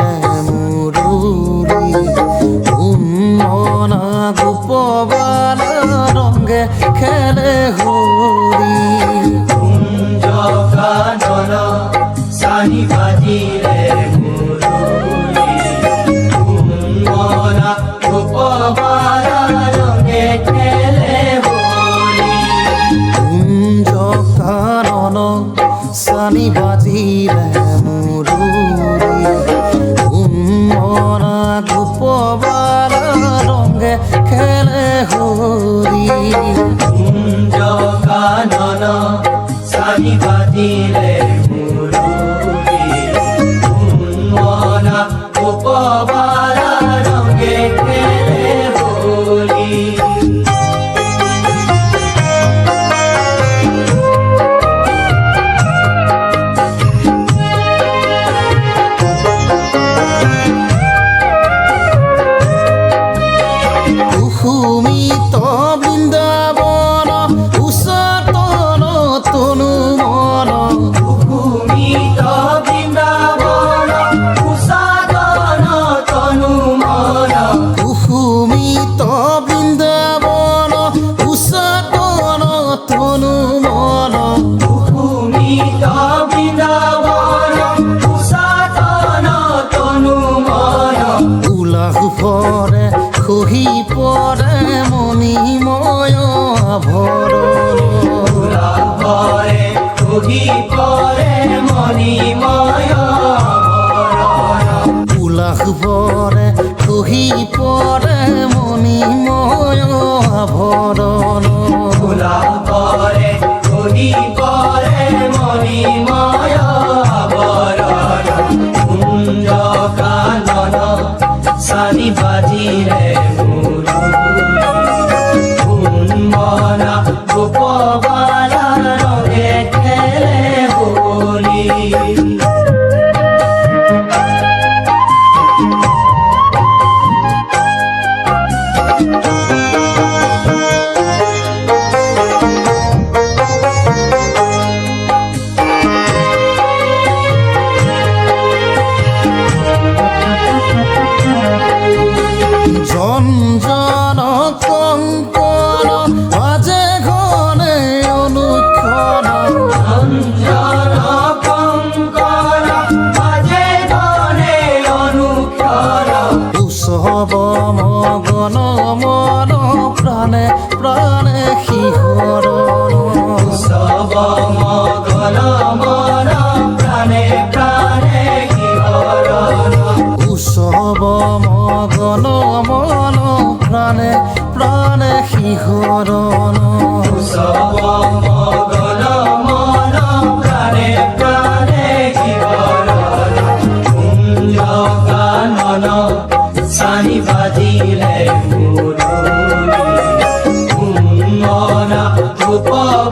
বাজিলে মুৰুলি উন্মনা গোপবাল ৰংগে খেলে হৰি কুঞ্জ কানন সানি বাজিলে মুৰুলি উন্মনা গোপবাল ৰংগে খেলে হৰি কুঞ্জ কানন সানি বাজিলে মুৰুলি উন্মনা গোপবাল ৰংগে খেলে হৰি কুঞ্জ কানন সানি বাজিলে মুৰুলি উন্মনা গোপবাল ৰংগে খেলে হৰি কুসুমিত বৃন্দাবন উষাতন তনু মন কুমিত বৃন্দাবন উষাতন তনু মন কুসুমিত বৃন্দাবন উষাতন তনু মন কুমিত বৃন্দাবন উষাতন তনু মন উলাস ভৰে খহি পৰে মণিময় আভৰণ ভৰে কহি পৰে মণিময় আভৰণ উলাস ভৰে খহি পৰে মণিময় আভৰণ পৰে কহি পৰে মণিময় আভৰণ কুঞ্জ কানন সানি বাজিলে মুৰুলি উন্মনা গোপবাল ৰংগে খেলে হৰি জঞ্জন কঙ্কন বাজে ঘনে অনুক্ষণ অঞ্জন কঙ্কণ বাজে গণে অনুক্ষণ উৎসৱ মগন মন প্ৰাণে প্ৰাণে শিহৰণ সব মগন মন প্ৰাণে প্ৰাণে শিহৰণ উৎসৱ মগন মন প্ৰাণে প্ৰাণে শিহৰণ সব মগন মন প্ৰাণে প্ৰাণে শিহৰণ কুঞ্জ কানন সানি বাজিলে মুৰুলি উন্মনা গোপবাল